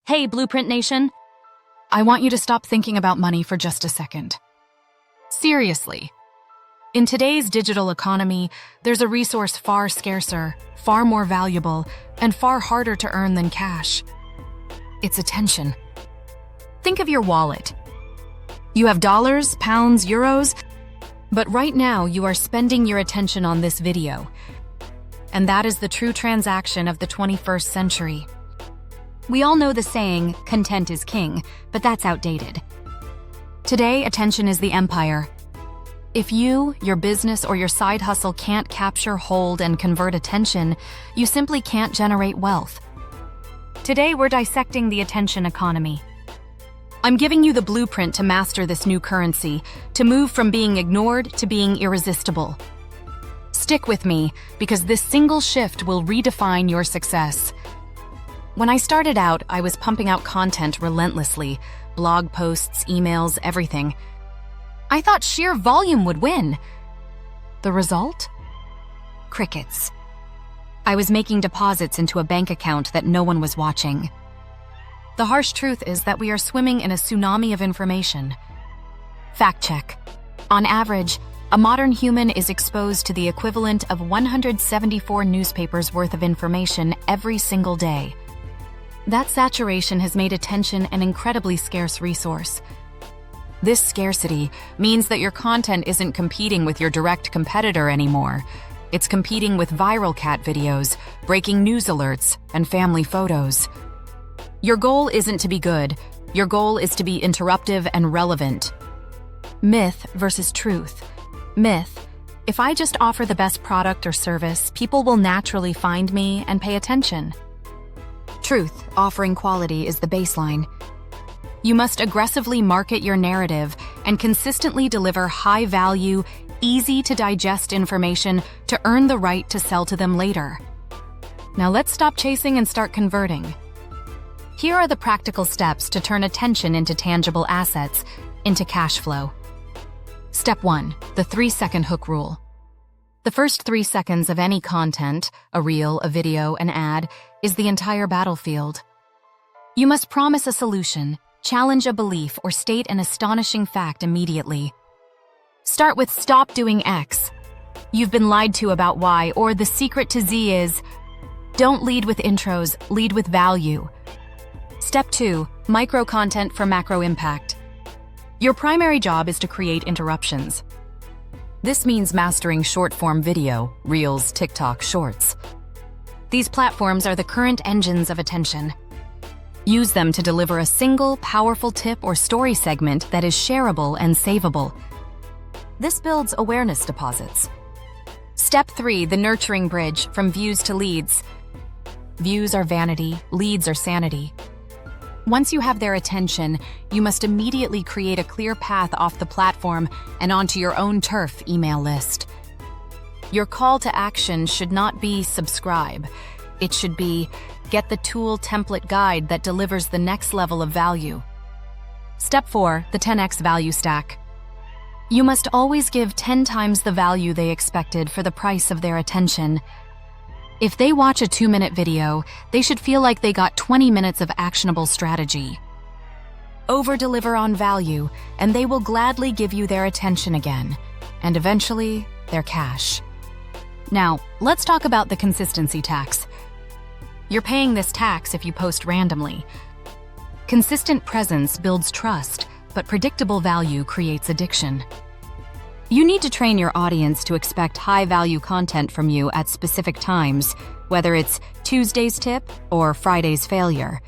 Hey, Blueprint Nation! I want you to stop thinking about money for just a second. Seriously. In today's digital economy, there's a resource far scarcer, far more valuable, and far harder to earn than cash. It's attention. Think of your wallet. You have dollars, pounds, euros, but right now you are spending your attention on this video. And that is the true transaction of the 21st century. We all know the saying, content is king, but that's outdated. Today, attention is the empire. If you, your business, or your side hustle can't capture, hold, and convert attention, you simply can't generate wealth. Today, we're dissecting the attention economy. I'm giving you the blueprint to master this new currency, to move from being ignored to being irresistible. Stick with me, because this single shift will redefine your success. When I started out, I was pumping out content relentlessly, blog posts, emails, everything. I thought sheer volume would win. The result? Crickets. I was making deposits into a bank account that no one was watching. The harsh truth is that we are swimming in a tsunami of information. Fact check. On average, a modern human is exposed to the equivalent of 174 newspapers worth of information every single day. That saturation has made attention an incredibly scarce resource. This scarcity means that your content isn't competing with your direct competitor anymore. It's competing with viral cat videos, breaking news alerts, and family photos. Your goal isn't to be good. Your goal is to be interruptive and relevant. Myth versus truth. Myth: if I just offer the best product or service, people will naturally find me and pay attention. Truth: offering quality is the baseline. You must aggressively market your narrative and consistently deliver high-value, easy-to-digest information to earn the right to sell to them later. Now let's stop chasing and start converting. Here are the practical steps to turn attention into tangible assets, into cash flow. Step 1. The 3-second hook rule. The first 3 seconds of any content, a reel, a video, an ad, is the entire battlefield. You must promise a solution, challenge a belief, or state an astonishing fact immediately. Start with "Stop doing X. You've been lied to about Y," or "The secret to Z is..." Don't lead with intros, lead with value. Step 2. Micro content for macro impact. Your primary job is to create interruptions. This means mastering short-form video, Reels, TikTok, Shorts. These platforms are the current engines of attention. Use them to deliver a single, powerful tip or story segment that is shareable and savable. This builds awareness deposits. Step 3. The nurturing bridge, from views to leads. Views are vanity, leads are sanity. Once you have their attention, you must immediately create a clear path off the platform and onto your own turf email list. Your call to action should not be "subscribe." It should be "get the tool template guide that delivers the next level of value." Step 4. The 10x value stack. You must always give 10 times the value they expected for the price of their attention. If they watch a 2-minute video, they should feel like they got 20 minutes of actionable strategy. Over-deliver on value, and they will gladly give you their attention again, and eventually, their cash. Now, let's talk about the consistency tax. You're paying this tax if you post randomly. Consistent presence builds trust, but predictable value creates addiction. You need to train your audience to expect high-value content from you at specific times, whether it's Tuesday's tip or Friday's failure.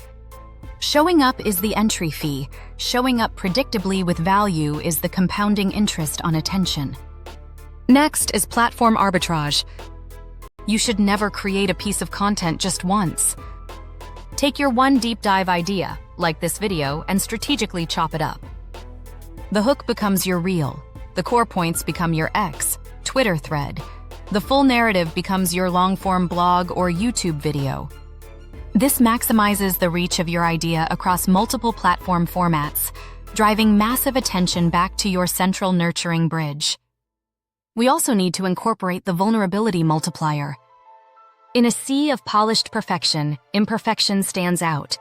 Showing up is the entry fee. Showing up predictably with value is the compounding interest on attention. Next is platform arbitrage. You should never create a piece of content just once. Take your one deep dive idea, like this video, and strategically chop it up. The hook becomes your reel. The core points become your X, Twitter thread. The full narrative becomes your long-form blog or YouTube video. This maximizes the reach of your idea across multiple platform formats, driving massive attention back to your central nurturing bridge. We also need to incorporate the vulnerability multiplier. In a sea of polished perfection, imperfection stands out.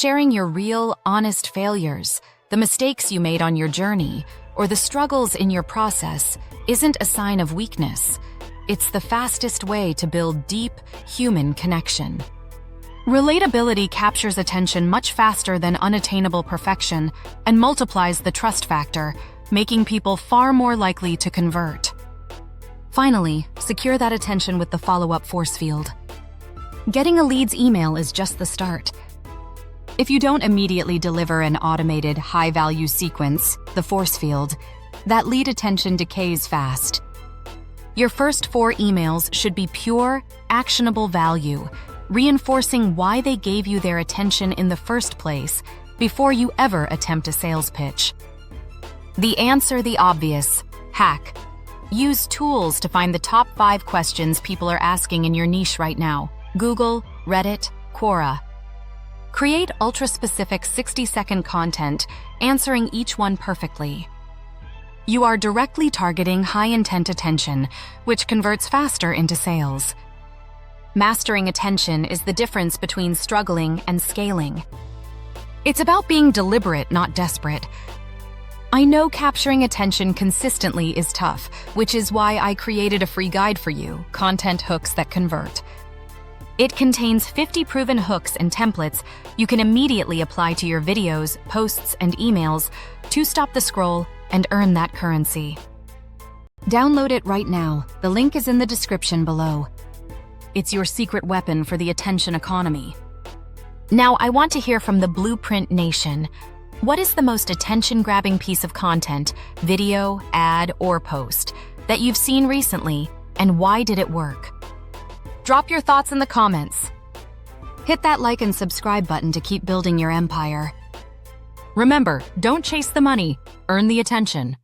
Sharing your real, honest failures, the mistakes you made on your journey, or the struggles in your process isn't a sign of weakness. It's the fastest way to build deep, human connection. Relatability captures attention much faster than unattainable perfection and multiplies the trust factor, making people far more likely to convert. Finally, secure that attention with the follow-up force field. Getting a lead's email is just the start. If you don't immediately deliver an automated, high-value sequence, the force field, that lead attention decays fast. Your first 4 emails should be pure, actionable value, reinforcing why they gave you their attention in the first place before you ever attempt a sales pitch. The answer, the obvious. Hack. Use tools to find the top 5 questions people are asking in your niche right now. Google, Reddit, Quora. Create ultra-specific 60-second content, answering each one perfectly. You are directly targeting high-intent attention, which converts faster into sales. Mastering attention is the difference between struggling and scaling. It's about being deliberate, not desperate. I know capturing attention consistently is tough, which is why I created a free guide for you, Content Hooks That Convert. It contains 50 proven hooks and templates you can immediately apply to your videos, posts, and emails to stop the scroll and earn that currency. Download it right now. The link is in the description below. It's your secret weapon for the attention economy. Now, I want to hear from the Blueprint Nation. What is the most attention-grabbing piece of content, video, ad, or post, that you've seen recently, and why did it work? Drop your thoughts in the comments. Hit that like and subscribe button to keep building your empire. Remember, don't chase the money, earn the attention.